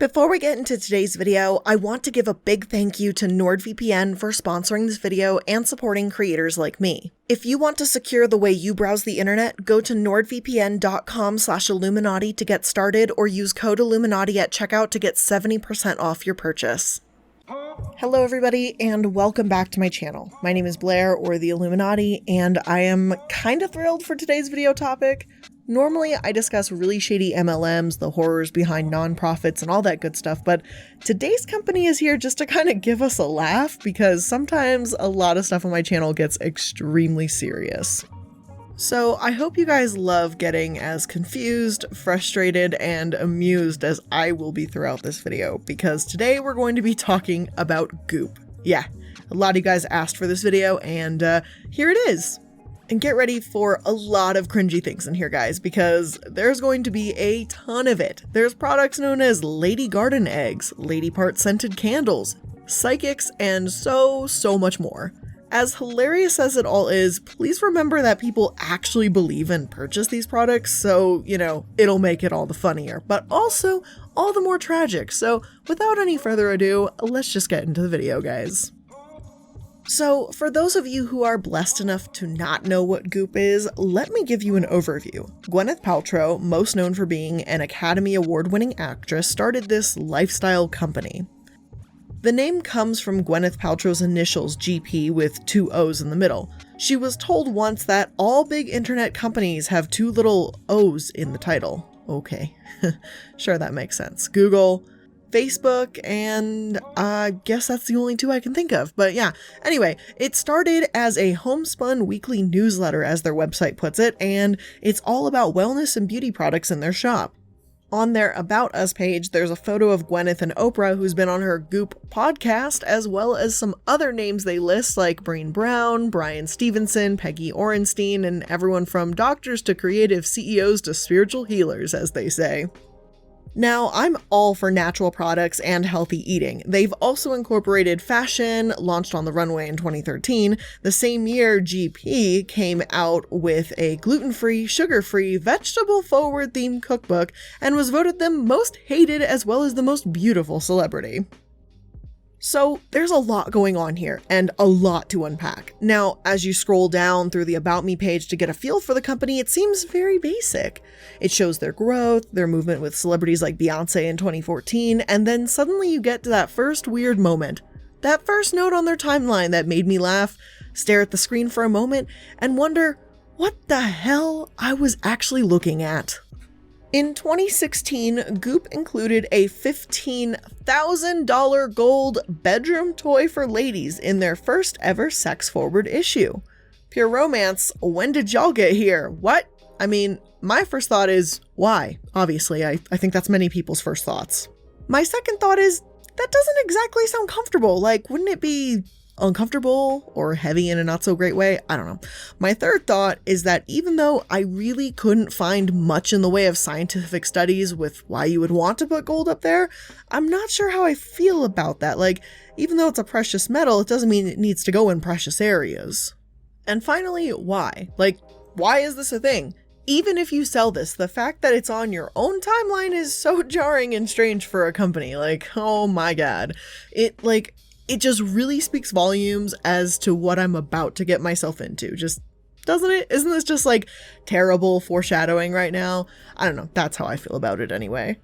Before we get into today's video, I want to give a big thank you to NordVPN for sponsoring this video and supporting creators like me. If you want to secure the way you browse the internet, go to nordvpn.com/iilluminaughtii to get started, or use code iilluminaughtii at checkout to get 70% off your purchase. Hello everybody, and welcome back to my channel. My name is Blair, or the Illuminati, and I am kinda thrilled for today's video topic. Normally, I discuss really shady MLMs, the horrors behind nonprofits, and all that good stuff, but today's company is here just to kind of give us a laugh, because sometimes a lot of stuff on my channel gets extremely serious. So I hope you guys love getting as confused, frustrated, and amused as I will be throughout this video, because today we're going to be talking about Goop. Yeah, a lot of you guys asked for this video, and here it is. And get ready for a lot of cringy things in here, guys, because there's going to be a ton of it. There's products known as lady garden eggs, lady part scented candles, psychics, and so much more. As hilarious as it all is, please remember that people actually believe and purchase these products, so, you know, it'll make it all the funnier, but also all the more tragic. So without any further ado, let's just get into the video, guys. So, for those of you who are blessed enough to not know what Goop is, let me give you an overview. Gwyneth Paltrow, most known for being an Academy Award-winning actress, started this lifestyle company. The name comes from Gwyneth Paltrow's initials, GP, with 2 O's in the middle. She was told once that all big internet companies have 2 little O's in the title. Okay, sure, that makes sense. Google, Facebook, and I guess that's the only 2 I can think of. But yeah, anyway, it started as a homespun weekly newsletter, as their website puts it, and it's all about wellness and beauty products in their shop. On their About Us page, there's a photo of Gwyneth and Oprah, who's been on her Goop podcast, as well as some other names they list like Brené Brown, Brian Stevenson, Peggy Orenstein, and everyone from doctors to creative CEOs to spiritual healers, as they say. Now, I'm all for natural products and healthy eating. They've also incorporated fashion, launched on the runway in 2013. The same year, GP came out with a gluten-free, sugar-free, vegetable-forward themed cookbook and was voted the most hated as well as the most beautiful celebrity. So there's a lot going on here and a lot to unpack. Now, as you scroll down through the About Me page to get a feel for the company, it seems very basic. It shows their growth, their movement with celebrities like Beyonce in 2014, and then suddenly you get to that first weird moment. That first note on their timeline that made me laugh, stare at the screen for a moment, and wonder what the hell I was actually looking at. In 2016, Goop included a $15,000 gold bedroom toy for ladies in their first ever sex-forward issue. Pure romance, when did y'all get here? What? I mean, my first thought is, why? Obviously, I think that's many people's first thoughts. My second thought is, that doesn't exactly sound comfortable. Like, wouldn't it be uncomfortable or heavy in a not so great way? I don't know. My third thought is that even though I really couldn't find much in the way of scientific studies with why you would want to put gold up there, I'm not sure how I feel about that. Like, even though it's a precious metal, it doesn't mean it needs to go in precious areas. And finally, why? Like, why is this a thing? Even if you sell this, the fact that it's on your own timeline is so jarring and strange for a company. Like, oh my god. It just really speaks volumes as to what I'm about to get myself into. Just, doesn't it? Isn't this just like terrible foreshadowing right now? I don't know. That's how I feel about it anyway.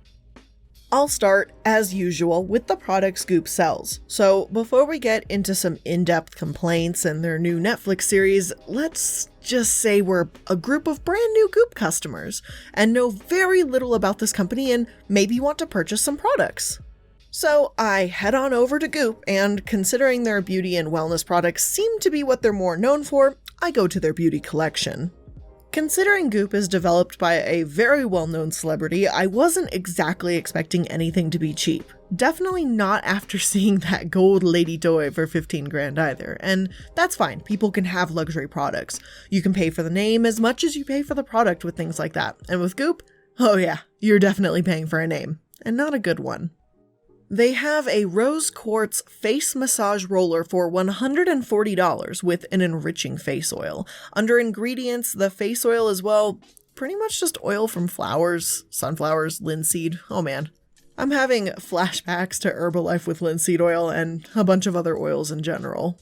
I'll start, as usual, with the products Goop sells. So before we get into some in-depth complaints and their new Netflix series, let's just say we're a group of brand new Goop customers and know very little about this company and maybe want to purchase some products. So I head on over to Goop, and considering their beauty and wellness products seem to be what they're more known for, I go to their beauty collection. Considering Goop is developed by a very well-known celebrity, I wasn't exactly expecting anything to be cheap. Definitely not after seeing that gold lady toy for 15 grand either, and that's fine. People can have luxury products. You can pay for the name as much as you pay for the product with things like that. And with Goop, oh yeah, you're definitely paying for a name, and not a good one. They have a rose quartz face massage roller for $140 with an enriching face oil. Under ingredients, the face oil is, well, pretty much just oil from flowers, sunflowers, linseed. Oh man, I'm having flashbacks to Herbalife with linseed oil and a bunch of other oils in general.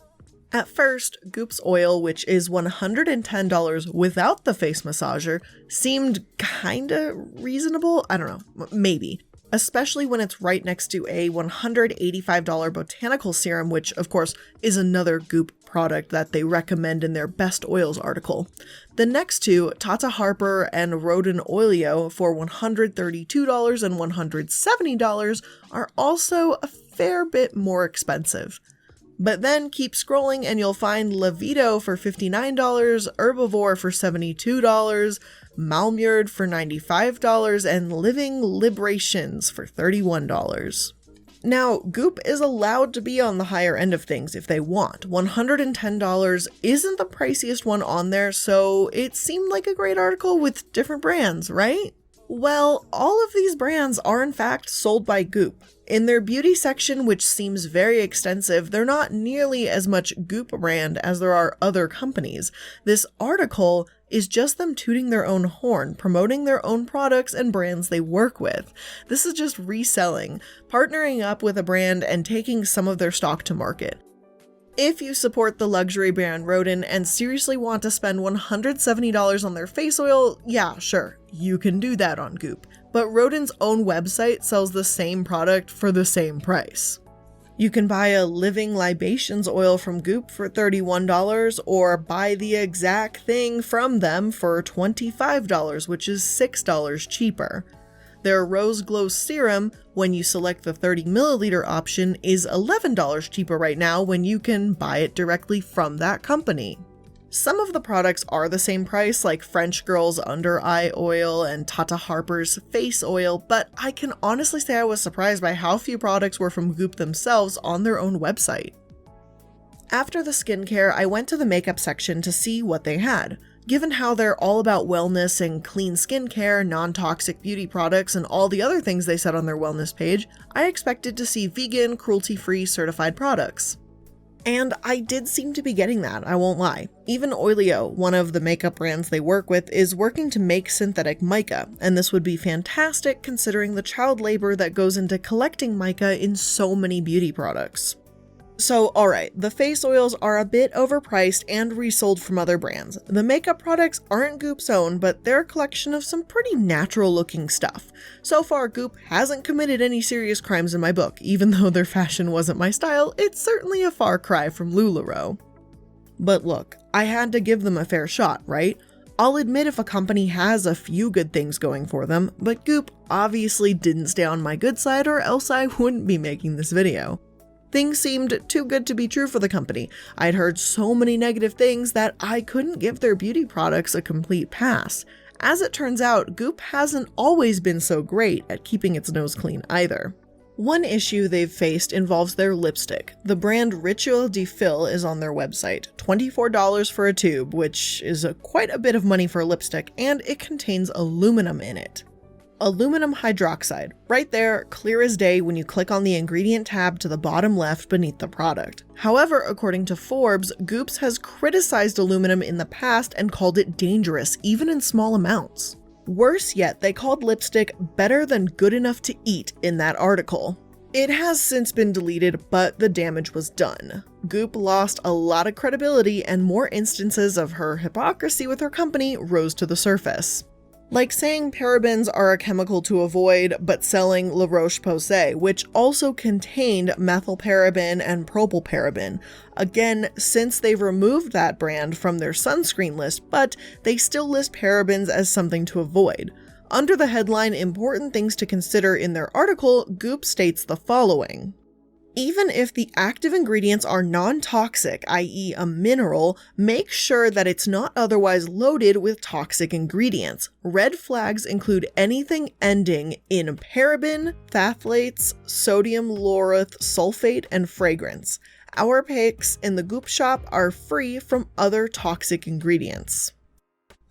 At first, Goop's oil, which is $110 without the face massager, seemed kinda reasonable. I don't know, maybe. Especially when it's right next to a $185 botanical serum, which of course is another Goop product that they recommend in their best oils article. The next two, Tata Harper and Rodin Oleo for $132 and $170, are also a fair bit more expensive. But then keep scrolling and you'll find Levito for $59, Herbivore for $72, Malmurd for $95, and Living Librations for $31. Now, Goop is allowed to be on the higher end of things if they want. $110 isn't the priciest one on there, so it seemed like a great article with different brands, right? Well, all of these brands are in fact sold by Goop. In their beauty section, which seems very extensive, they're not nearly as much Goop brand as there are other companies. This article is just them tooting their own horn, promoting their own products and brands they work with. This is just reselling, partnering up with a brand and taking some of their stock to market. If you support the luxury brand Rodin and seriously want to spend $170 on their face oil, yeah, sure, you can do that on Goop. But Rodin's own website sells the same product for the same price. You can buy a Living Libations oil from Goop for $31 or buy the exact thing from them for $25, which is $6 cheaper. Their Rose Glow Serum, when you select the 30 milliliter option, is $11 cheaper right now when you can buy it directly from that company. Some of the products are the same price, like French Girl's Under Eye Oil and Tata Harper's Face Oil, but I can honestly say I was surprised by how few products were from Goop themselves on their own website. After the skincare, I went to the makeup section to see what they had. Given how they're all about wellness and clean skincare, non-toxic beauty products, and all the other things they said on their wellness page, I expected to see vegan, cruelty-free certified products. And I did seem to be getting that, I won't lie. Even Oleo, one of the makeup brands they work with, is working to make synthetic mica, and this would be fantastic considering the child labor that goes into collecting mica in so many beauty products. So alright, the face oils are a bit overpriced and resold from other brands. The makeup products aren't Goop's own, but they're a collection of some pretty natural looking stuff. So far, Goop hasn't committed any serious crimes in my book. Even though their fashion wasn't my style, it's certainly a far cry from LuLaRoe. But look, I had to give them a fair shot, right? I'll admit if a company has a few good things going for them, but Goop obviously didn't stay on my good side or else I wouldn't be making this video. Things seemed too good to be true for the company. I'd heard so many negative things that I couldn't give their beauty products a complete pass. As it turns out, Goop hasn't always been so great at keeping its nose clean either. One issue they've faced involves their lipstick. The brand Rituel de Fil is on their website, $24 for a tube, which is quite a bit of money for a lipstick, and it contains aluminum in it. Aluminum hydroxide, right there, clear as day when you click on the ingredient tab to the bottom left beneath the product. However, according to Forbes, Goop's has criticized aluminum in the past and called it dangerous, even in small amounts. Worse yet, they called lipstick better than good enough to eat in that article. It has since been deleted, but the damage was done. Goop lost a lot of credibility and more instances of her hypocrisy with her company rose to the surface. Like saying parabens are a chemical to avoid, but selling La Roche-Posay, which also contained methylparaben and propylparaben. Again, since they've removed that brand from their sunscreen list, but they still list parabens as something to avoid. Under the headline Important Things to Consider in their article, Goop states the following. Even if the active ingredients are non-toxic, i.e. a mineral, make sure that it's not otherwise loaded with toxic ingredients. Red flags include anything ending in paraben, phthalates, sodium lauryl sulfate, and fragrance. Our picks in the Goop shop are free from other toxic ingredients.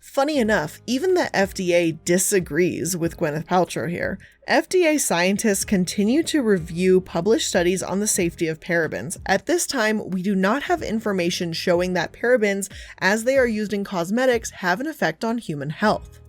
Funny enough, even the FDA disagrees with Gwyneth Paltrow here. FDA scientists continue to review published studies on the safety of parabens. At this time, we do not have information showing that parabens, as they are used in cosmetics, have an effect on human health.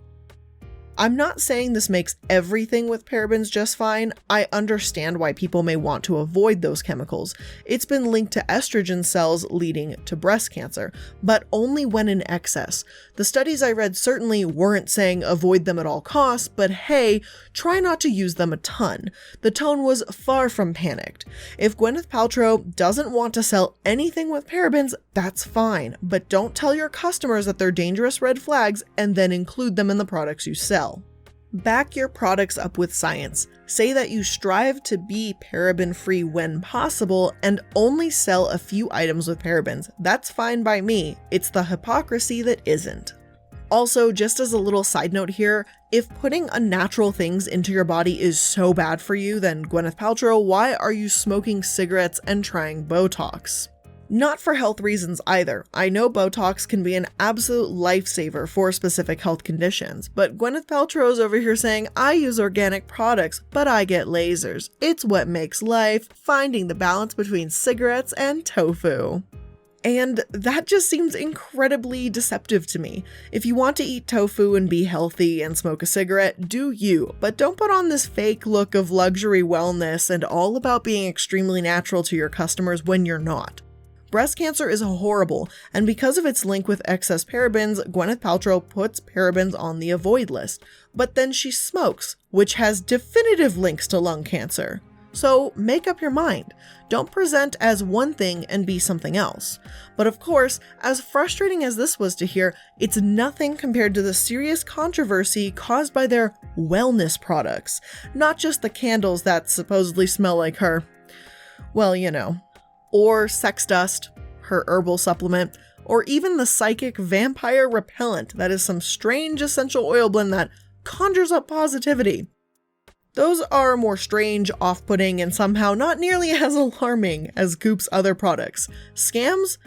I'm not saying this makes everything with parabens just fine. I understand why people may want to avoid those chemicals. It's been linked to estrogen cells leading to breast cancer, but only when in excess. The studies I read certainly weren't saying avoid them at all costs, but hey, try not to use them a ton. The tone was far from panicked. If Gwyneth Paltrow doesn't want to sell anything with parabens, that's fine, but don't tell your customers that they're dangerous red flags and then include them in the products you sell. Back your products up with science. Say that you strive to be paraben-free when possible and only sell a few items with parabens. That's fine by me. It's the hypocrisy that isn't. Also, just as a little side note here, if putting unnatural things into your body is so bad for you, then Gwyneth Paltrow, why are you smoking cigarettes and trying Botox? Not for health reasons either. I know Botox can be an absolute lifesaver for specific health conditions, but Gwyneth Paltrow's over here saying, I use organic products, but I get lasers. It's what makes life, finding the balance between cigarettes and tofu. And that just seems incredibly deceptive to me. If you want to eat tofu and be healthy and smoke a cigarette, do you, but don't put on this fake look of luxury wellness and all about being extremely natural to your customers when you're not. Breast cancer is horrible, and because of its link with excess parabens, Gwyneth Paltrow puts parabens on the avoid list, but then she smokes, which has definitive links to lung cancer. So make up your mind. Don't present as one thing and be something else. But of course, as frustrating as this was to hear, it's nothing compared to the serious controversy caused by their wellness products, not just the candles that supposedly smell like her. Well, you know. Or sex dust, her herbal supplement, or even the psychic vampire repellent that is some strange essential oil blend that conjures up positivity. Those are more strange, off-putting, and somehow not nearly as alarming as Goop's other products. Scams?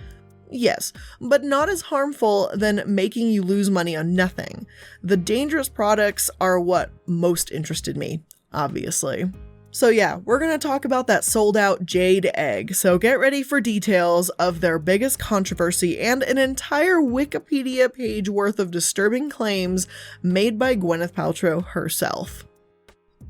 Yes, but not as harmful than making you lose money on nothing. The dangerous products are what most interested me, obviously. So yeah, we're gonna talk about that sold out jade egg, so get ready for details of their biggest controversy and an entire Wikipedia page worth of disturbing claims made by Gwyneth Paltrow herself.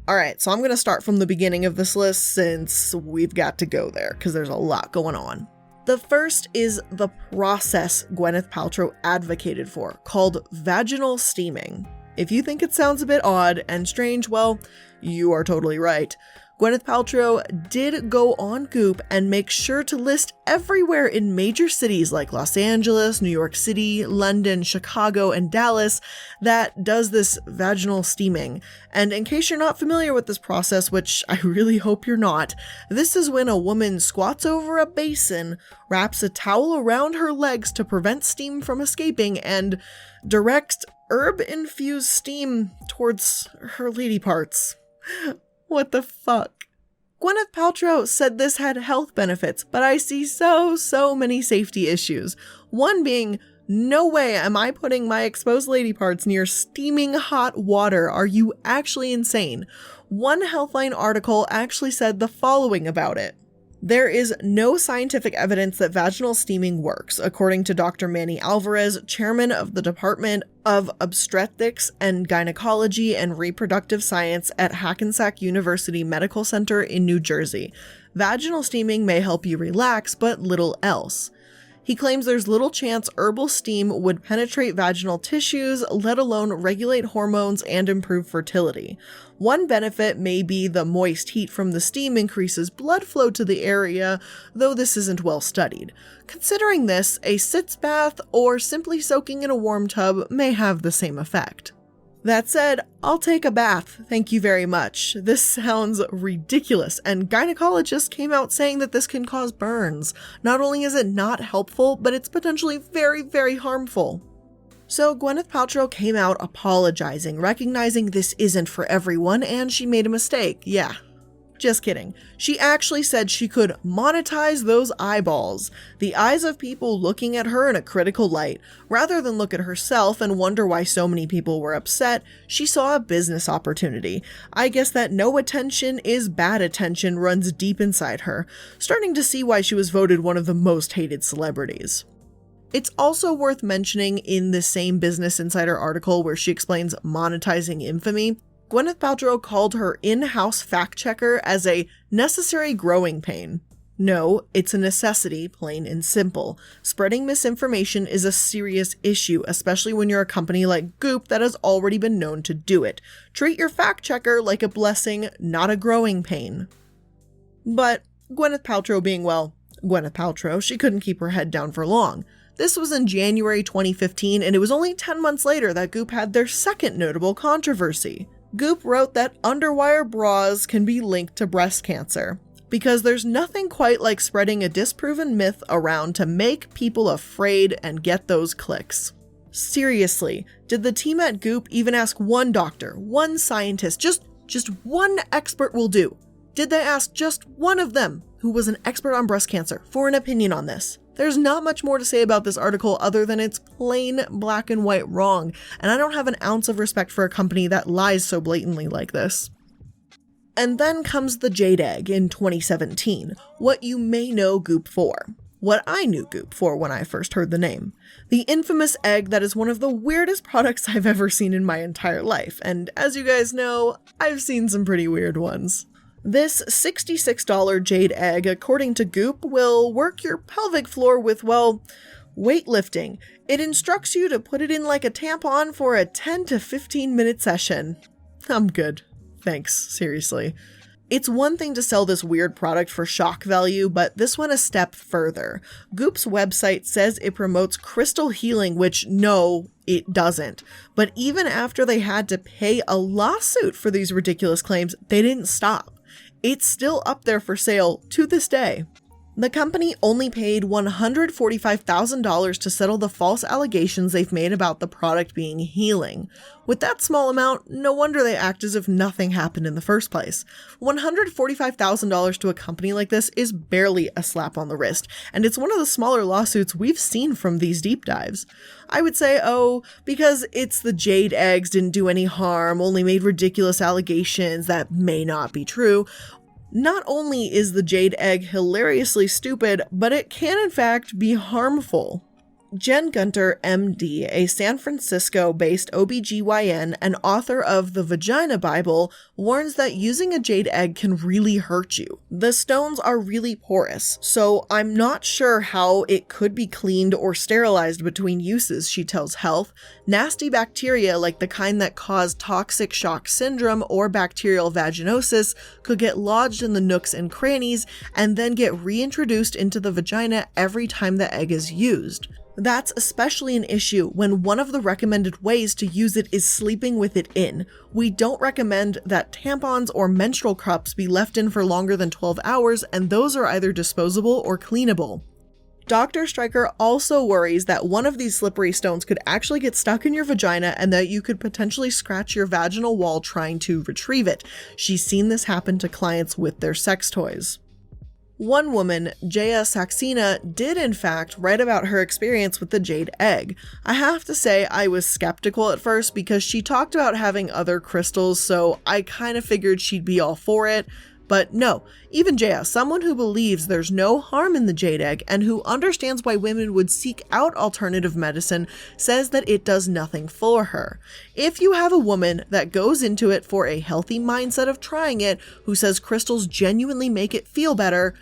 Alright, so I'm gonna start from the beginning of this list since we've got to go there, because there's a lot going on. The first is the process Gwyneth Paltrow advocated for, called vaginal steaming. If you think it sounds a bit odd and strange, well, you are totally right. Gwyneth Paltrow did go on Goop and make sure to list everywhere in major cities like Los Angeles, New York City, London, Chicago, and Dallas that does this vaginal steaming. And in case you're not familiar with this process, which I really hope you're not, this is when a woman squats over a basin, wraps a towel around her legs to prevent steam from escaping, and directs herb-infused steam towards her lady parts. What the fuck? Gwyneth Paltrow said this had health benefits, but I see so many safety issues. One being, no way am I putting my exposed lady parts near steaming hot water. Are you actually insane? One Healthline article actually said the following about it. There is no scientific evidence that vaginal steaming works, according to Dr. Manny Alvarez, chairman of the Department of Obstetrics and Gynecology and Reproductive Science at Hackensack University Medical Center in New Jersey. Vaginal steaming may help you relax, but little else. He claims there's little chance herbal steam would penetrate vaginal tissues, let alone regulate hormones and improve fertility. One benefit may be the moist heat from the steam increases blood flow to the area, though this isn't well studied. Considering this, a sitz bath or simply soaking in a warm tub may have the same effect. That said, I'll take a bath, thank you very much. This sounds ridiculous, and gynecologists came out saying that this can cause burns. Not only is it not helpful, but it's potentially very harmful. So Gwyneth Paltrow came out apologizing, recognizing this isn't for everyone, and she made a mistake. Yeah. Just kidding. She actually said she could monetize those eyeballs, the eyes of people looking at her in a critical light. Rather than look at herself and wonder why so many people were upset, she saw a business opportunity. I guess that no attention is bad attention runs deep inside her, starting to see why she was voted one of the most hated celebrities. It's also worth mentioning in the same Business Insider article where she explains monetizing infamy, Gwyneth Paltrow called her in-house fact checker as a necessary growing pain. No, it's a necessity, plain and simple. Spreading misinformation is a serious issue, especially when you're a company like Goop that has already been known to do it. Treat your fact checker like a blessing, not a growing pain. But Gwyneth Paltrow being, well, Gwyneth Paltrow, she couldn't keep her head down for long. This was in January 2015, and it was only 10 months later that Goop had their second notable controversy. Goop wrote that underwire bras can be linked to breast cancer, because there's nothing quite like spreading a disproven myth around to make people afraid and get those clicks. Seriously, did the team at Goop even ask one doctor, one scientist, just one expert will do? Did they ask just one of them, who was an expert on breast cancer, for an opinion on this? There's not much more to say about this article other than it's plain black and white wrong, and I don't have an ounce of respect for a company that lies so blatantly like this. And then comes the Jade Egg in 2017, what you may know Goop for. What I knew Goop for when I first heard the name. The infamous egg that is one of the weirdest products I've ever seen in my entire life, and as you guys know, I've seen some pretty weird ones. This $66 Jade Egg, according to Goop, will work your pelvic floor with, well, weightlifting. It instructs you to put it in like a tampon for a 10 to 15 minute session. I'm good. Thanks, seriously. It's one thing to sell this weird product for shock value, but this went a step further. Goop's website says it promotes crystal healing, which no, it doesn't. But even after they had to pay a lawsuit for these ridiculous claims, they didn't stop. It's still up there for sale to this day. The company only paid $145,000 to settle the false allegations they've made about the product being healing. With that small amount, no wonder they act as if nothing happened in the first place. $145,000 to a company like this is barely a slap on the wrist, and it's one of the smaller lawsuits we've seen from these deep dives. I would say, oh, because it's the Jade Eggs didn't do any harm, only made ridiculous allegations that may not be true. Not only is the Jade Egg hilariously stupid, but it can in fact be harmful. Jen Gunter, MD, a San Francisco-based OBGYN and author of the Vagina Bible, warns that using a jade egg can really hurt you. The stones are really porous, so I'm not sure how it could be cleaned or sterilized between uses, she tells Health. Nasty bacteria like the kind that cause toxic shock syndrome or bacterial vaginosis could get lodged in the nooks and crannies and then get reintroduced into the vagina every time the egg is used. That's especially an issue when one of the recommended ways to use it is sleeping with it in. We don't recommend that tampons or menstrual cups be left in for longer than 12 hours, and those are either disposable or cleanable. Dr. Stryker also worries that one of these slippery stones could actually get stuck in your vagina and that you could potentially scratch your vaginal wall trying to retrieve it. She's seen this happen to clients with their sex toys. One woman, Jaya Saxena, did in fact write about her experience with the jade egg. I have to say I was skeptical at first because she talked about having other crystals, so I kind of figured she'd be all for it. But no, even Jaya, someone who believes there's no harm in the jade egg and who understands why women would seek out alternative medicine, says that it does nothing for her. If you have a woman that goes into it for a healthy mindset of trying it, who says crystals genuinely make it feel better,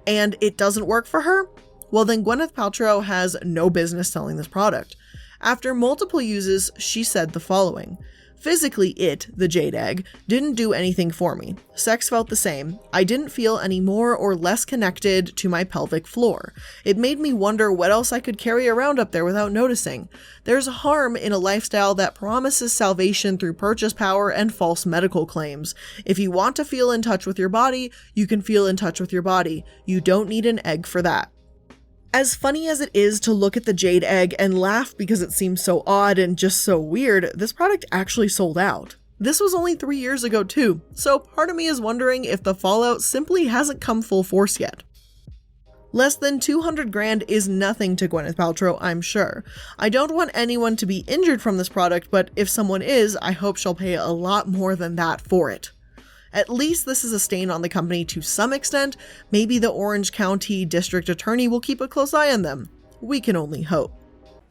and it doesn't work for her, well then Gwyneth Paltrow has no business selling this product. After multiple uses, she said the following. Physically, the jade egg, didn't do anything for me. Sex felt the same. I didn't feel any more or less connected to my pelvic floor. It made me wonder what else I could carry around up there without noticing. There's harm in a lifestyle that promises salvation through purchase power and false medical claims. If you want to feel in touch with your body, you can feel in touch with your body. You don't need an egg for that. As funny as it is to look at the jade egg and laugh because it seems so odd and just so weird, this product actually sold out. This was only 3 years ago too, so part of me is wondering if the fallout simply hasn't come full force yet. Less than 200 grand is nothing to Gwyneth Paltrow, I'm sure. I don't want anyone to be injured from this product, but if someone is, I hope she'll pay a lot more than that for it. At least this is a stain on the company to some extent. Maybe the Orange County District Attorney will keep a close eye on them. We can only hope.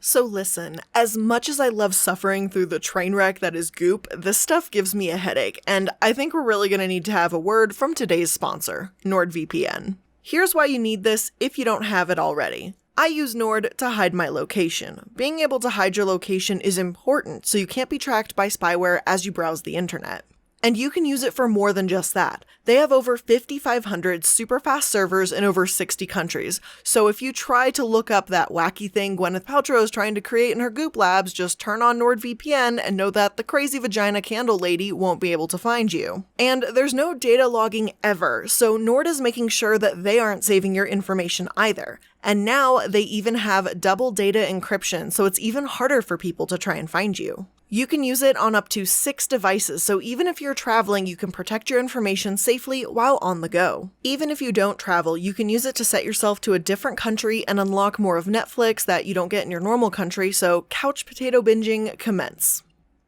So listen, as much as I love suffering through the train wreck that is Goop, this stuff gives me a headache, and I think we're really going to need to have a word from today's sponsor, NordVPN. Here's why you need this if you don't have it already. I use Nord to hide my location. Being able to hide your location is important so you can't be tracked by spyware as you browse the internet. And you can use it for more than just that. They have over 5,500 super fast servers in over 60 countries. So if you try to look up that wacky thing Gwyneth Paltrow is trying to create in her Goop labs, just turn on NordVPN and know that the crazy vagina candle lady won't be able to find you. And there's no data logging ever, so Nord is making sure that they aren't saving your information either. And now they even have double data encryption, so it's even harder for people to try and find you. You can use it on up to 6 devices, so even if you're traveling, you can protect your information safely while on the go. Even if you don't travel, you can use it to set yourself to a different country and unlock more of Netflix that you don't get in your normal country, so couch potato binging commence.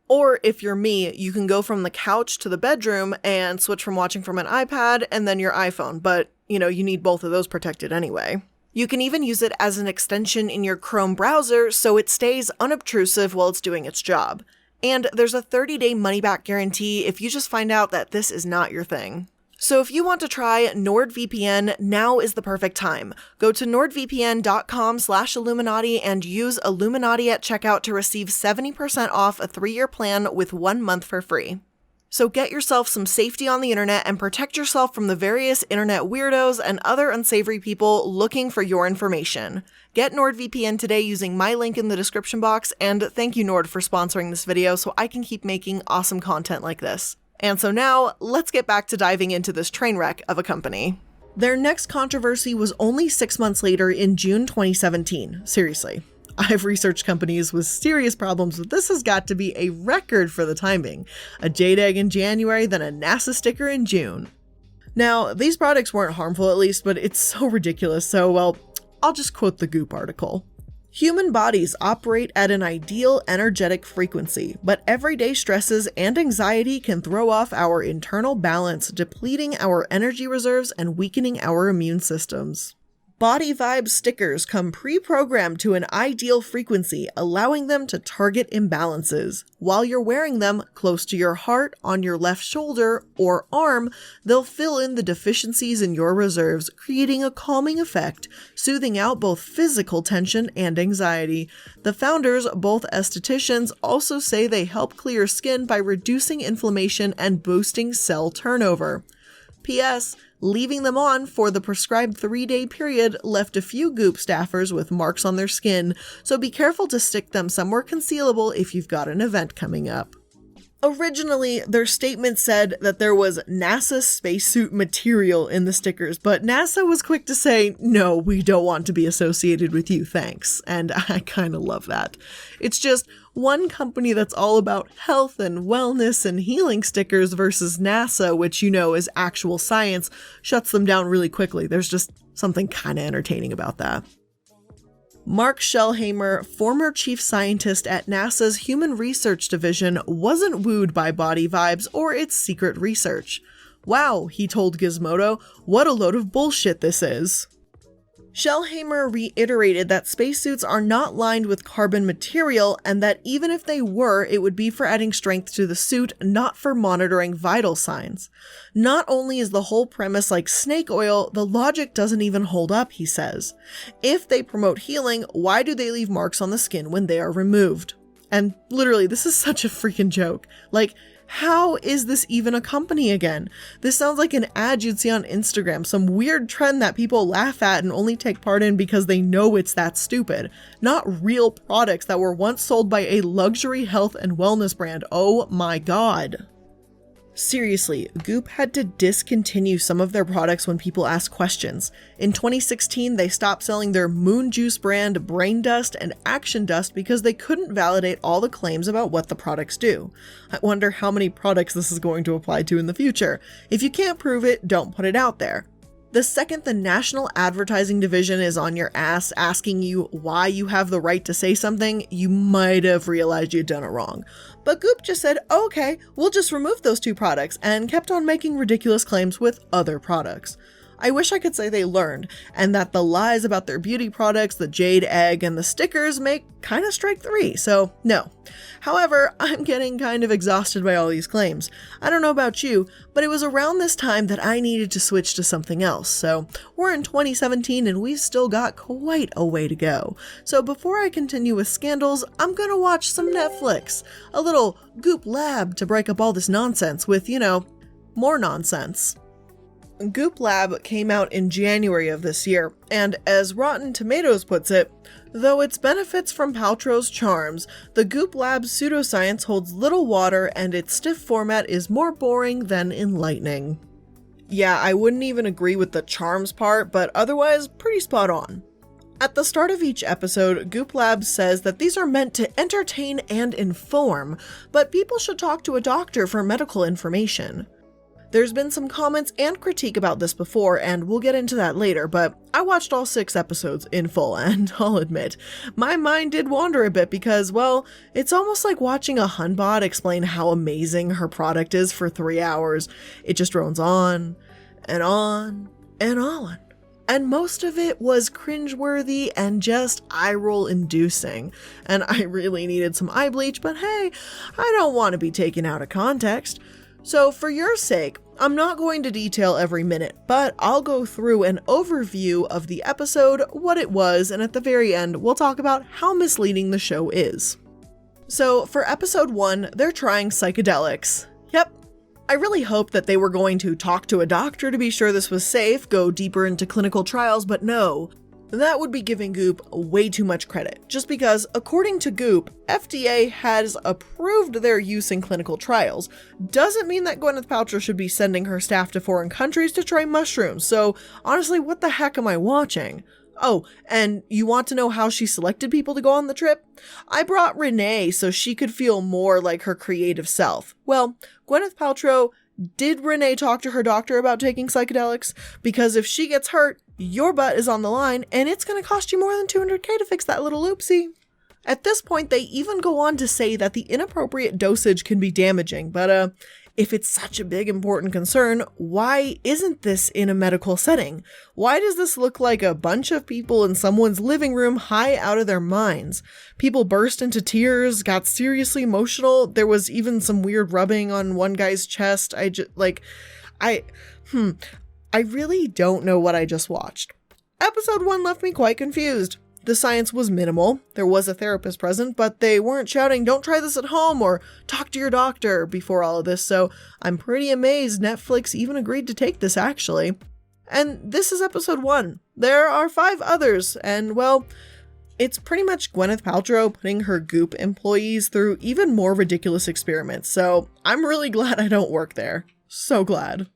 Or if you're me, you can go from the couch to the bedroom and switch from watching from an iPad and then your iPhone, but you need both of those protected anyway. You can even use it as an extension in your Chrome browser so it stays unobtrusive while it's doing its job. And there's a 30-day money-back guarantee if you just find out that this is not your thing. So if you want to try NordVPN, now is the perfect time. Go to nordvpn.com/Illuminaughtii and use Illuminaughtii at checkout to receive 70% off a 3-year plan with 1 month for free. So get yourself some safety on the internet and protect yourself from the various internet weirdos and other unsavory people looking for your information. Get NordVPN today using my link in the description box, and thank you Nord for sponsoring this video so I can keep making awesome content like this. And so now, let's get back to diving into this train wreck of a company. Their next controversy was only 6 months later in June 2017. Seriously. I've researched companies with serious problems, but this has got to be a record for the timing. A jade egg in January, then a NASA sticker in June. Now, these products weren't harmful at least, but it's so ridiculous, so well, I'll just quote the Goop article. Human bodies operate at an ideal energetic frequency, but everyday stresses and anxiety can throw off our internal balance, depleting our energy reserves and weakening our immune systems. Body Vibes stickers come pre-programmed to an ideal frequency, allowing them to target imbalances. While you're wearing them close to your heart, on your left shoulder, or arm, they'll fill in the deficiencies in your reserves, creating a calming effect, soothing out both physical tension and anxiety. The founders, both estheticians, also say they help clear skin by reducing inflammation and boosting cell turnover. P.S. Leaving them on for the prescribed 3-day period left a few Goop staffers with marks on their skin, so be careful to stick them somewhere concealable if you've got an event coming up. Originally, their statement said that there was NASA spacesuit material in the stickers, but NASA was quick to say, no, we don't want to be associated with you, thanks. And I kind of love that. It's just one company that's all about health and wellness and healing stickers versus NASA, which is actual science, shuts them down really quickly. There's just something kind of entertaining about that. Mark Schellhammer, former chief scientist at NASA's Human Research Division, wasn't wooed by Body Vibes or its secret research. Wow, he told Gizmodo, what a load of bullshit this is. Schellhammer reiterated that spacesuits are not lined with carbon material and that even if they were, it would be for adding strength to the suit, not for monitoring vital signs. Not only is the whole premise like snake oil, the logic doesn't even hold up, he says. If they promote healing, why do they leave marks on the skin when they are removed? And literally, this is such a freaking joke. Like, how is this even a company again? This sounds like an ad you'd see on Instagram, some weird trend that people laugh at and only take part in because they know it's that stupid. Not real products that were once sold by a luxury health and wellness brand. Oh my god. Seriously, Goop had to discontinue some of their products when people asked questions. In 2016, they stopped selling their Moon Juice brand Brain Dust and Action Dust because they couldn't validate all the claims about what the products do. I wonder how many products this is going to apply to in the future. If you can't prove it, don't put it out there. The second the National Advertising Division is on your ass asking you why you have the right to say something, you might have realized you'd done it wrong. But Goop just said, oh, okay, we'll just remove those 2 products, and kept on making ridiculous claims with other products. I wish I could say they learned, and that the lies about their beauty products, the jade egg, and the stickers make kind of strike 3, so no. However, I'm getting kind of exhausted by all these claims. I don't know about you, but it was around this time that I needed to switch to something else, so we're in 2017 and we've still got quite a way to go. So before I continue with scandals, I'm gonna watch some Netflix. A little Goop Lab to break up all this nonsense with, more nonsense. Goop Lab came out in January of this year, and as Rotten Tomatoes puts it, though its benefits from Paltrow's charms, the Goop Lab's pseudoscience holds little water and its stiff format is more boring than enlightening. Yeah, I wouldn't even agree with the charms part, but otherwise pretty spot on. At the start of each episode, Goop Lab says that these are meant to entertain and inform, but people should talk to a doctor for medical information. There's been some comments and critique about this before, and we'll get into that later, but I watched all 6 episodes in full, and I'll admit, my mind did wander a bit because, well, it's almost like watching a Hunbot explain how amazing her product is for 3 hours. It just drones on, and on, and on. And most of it was cringeworthy and just eye-roll inducing, and I really needed some eye bleach, but hey, I don't want to be taken out of context. So for your sake, I'm not going to detail every minute, but I'll go through an overview of the episode, what it was, and at the very end, we'll talk about how misleading the show is. So for episode 1, they're trying psychedelics. Yep. I really hoped that they were going to talk to a doctor to be sure this was safe, go deeper into clinical trials, but no. That would be giving Goop way too much credit, just because, according to Goop, FDA has approved their use in clinical trials. Doesn't mean that Gwyneth Paltrow should be sending her staff to foreign countries to try mushrooms, so honestly, what the heck am I watching? Oh, and you want to know how she selected people to go on the trip? I brought Renee so she could feel more like her creative self. Well, Gwyneth Paltrow, did Renee talk to her doctor about taking psychedelics? Because if she gets hurt, your butt is on the line, and it's going to cost you more than $200K to fix that little oopsie. At this point, they even go on to say that the inappropriate dosage can be damaging, but if it's such a big important concern, why isn't this in a medical setting? Why does this look like a bunch of people in someone's living room high out of their minds? People burst into tears, got seriously emotional. There was even some weird rubbing on one guy's chest. I really don't know what I just watched. Episode 1 left me quite confused. The science was minimal. There was a therapist present, but they weren't shouting, "Don't try this at home," or "Talk to your doctor" before all of this, so I'm pretty amazed Netflix even agreed to take this, actually. And this is episode 1. There are 5 others, and well, it's pretty much Gwyneth Paltrow putting her Goop employees through even more ridiculous experiments, so I'm really glad I don't work there. So glad.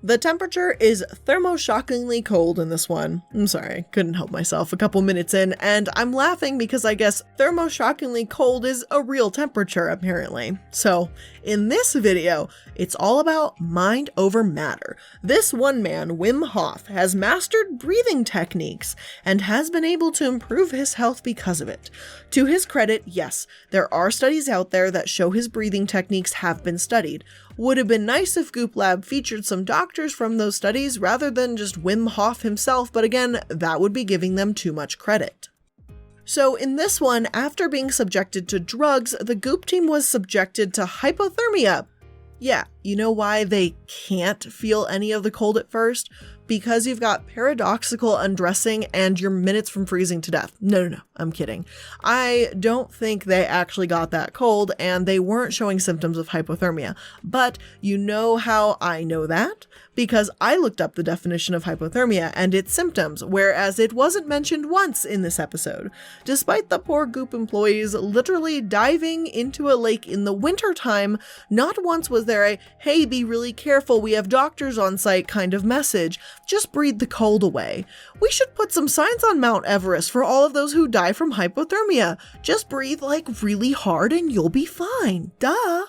The temperature is thermo-shockingly cold in this one. I'm sorry, couldn't help myself a couple minutes in, and I'm laughing because I guess thermo-shockingly cold is a real temperature, apparently. So, in this video, it's all about mind over matter. This one man, Wim Hof, has mastered breathing techniques and has been able to improve his health because of it. To his credit, yes, there are studies out there that show his breathing techniques have been studied. Would have been nice if Goop Lab featured some doctors from those studies rather than just Wim Hof himself, but again, that would be giving them too much credit. So in this one, after being subjected to drugs, the Goop team was subjected to hypothermia. Yeah, you know why they can't feel any of the cold at first? Because you've got paradoxical undressing and you're minutes from freezing to death. No, I'm kidding. I don't think they actually got that cold and they weren't showing symptoms of hypothermia. But you know how I know that? Because I looked up the definition of hypothermia and its symptoms, whereas it wasn't mentioned once in this episode. Despite the poor Goop employees literally diving into a lake in the wintertime, not once was there a, "Hey, be really careful, we have doctors on site" kind of message. Just breathe the cold away. We should put some signs on Mount Everest for all of those who die from hypothermia. Just breathe really hard and you'll be fine. Duh.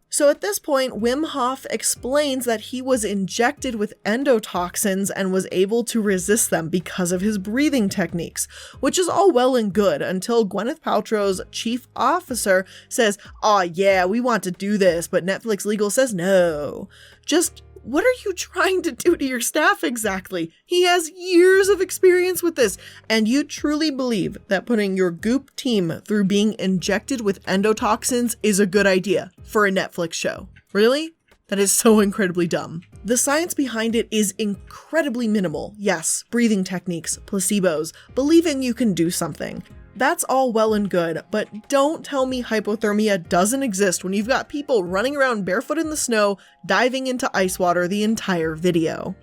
So at this point, Wim Hof explains that he was injected with endotoxins and was able to resist them because of his breathing techniques, which is all well and good until Gwyneth Paltrow's chief officer says, "Oh yeah, we want to do this, but Netflix legal says no." Just What are you trying to do to your staff exactly? He has years of experience with this, and you truly believe that putting your Goop team through being injected with endotoxins is a good idea for a Netflix show. Really? That is so incredibly dumb. The science behind it is incredibly minimal. Yes, breathing techniques, placebos, believing you can do something. That's all well and good, but don't tell me hypothermia doesn't exist when you've got people running around barefoot in the snow, diving into ice water the entire video.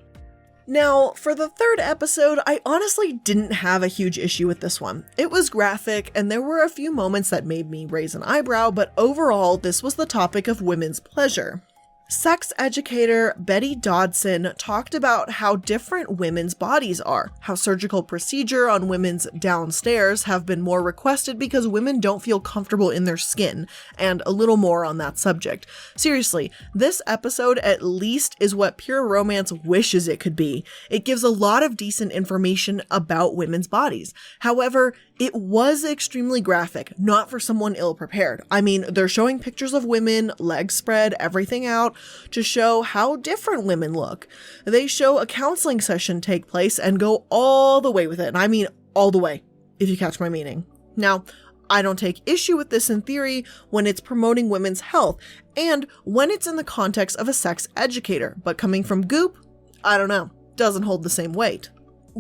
Now, for the third episode, I honestly didn't have a huge issue with this one. It was graphic, and there were a few moments that made me raise an eyebrow, but overall, this was the topic of women's pleasure. Sex educator Betty Dodson talked about how different women's bodies are, how surgical procedure on women's downstairs have been more requested because women don't feel comfortable in their skin, and a little more on that subject. Seriously, this episode at least is what Pure Romance wishes it could be. It gives a lot of decent information about women's bodies. However, it was extremely graphic, not for someone ill-prepared. I mean, they're showing pictures of women, legs spread, everything out, to show how different women look. They show a counseling session take place and go all the way with it. And I mean all the way, if you catch my meaning. Now, I don't take issue with this in theory when it's promoting women's health and when it's in the context of a sex educator, but coming from Goop, I don't know, doesn't hold the same weight.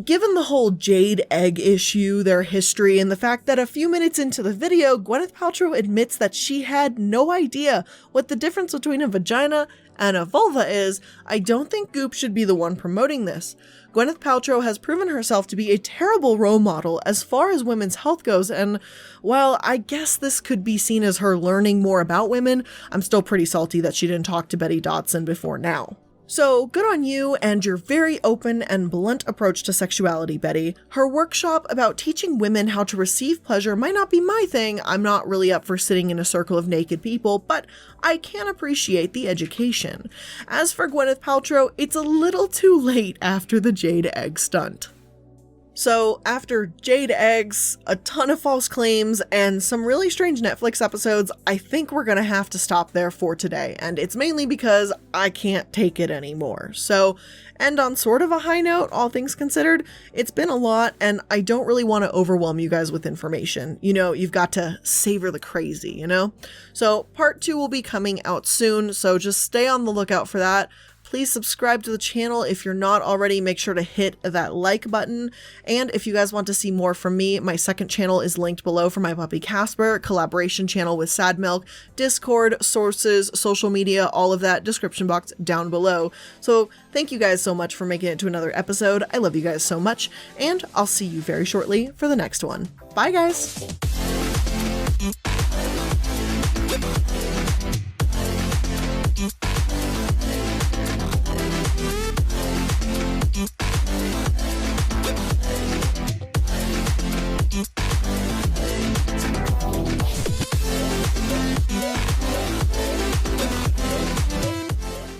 Given the whole jade egg issue, their history, and the fact that a few minutes into the video, Gwyneth Paltrow admits that she had no idea what the difference between a vagina and a vulva is, I don't think Goop should be the one promoting this. Gwyneth Paltrow has proven herself to be a terrible role model as far as women's health goes, and while I guess this could be seen as her learning more about women, I'm still pretty salty that she didn't talk to Betty Dodson before now. So good on you and your very open and blunt approach to sexuality, Betty. Her workshop about teaching women how to receive pleasure might not be my thing. I'm not really up for sitting in a circle of naked people, but I can appreciate the education. As for Gwyneth Paltrow, it's a little too late after the jade egg stunt. So after jade eggs, a ton of false claims, and some really strange Netflix episodes, I think we're gonna have to stop there for today, and it's mainly because I can't take it anymore. So, and on sort of a high note, all things considered, it's been a lot, and I don't really want to overwhelm you guys with information. You know, you've got to savor the crazy, you know? So part 2 will be coming out soon, so just stay on the lookout for that. Please subscribe to the channel if you're not already. Make sure to hit that like button. And if you guys want to see more from me, my second channel is linked below for my puppy Casper, collaboration channel with Sad Milk, Discord, sources, social media, all of that, description box down below. So thank you guys so much for making it to another episode. I love you guys so much, and I'll see you very shortly for the next one. Bye guys!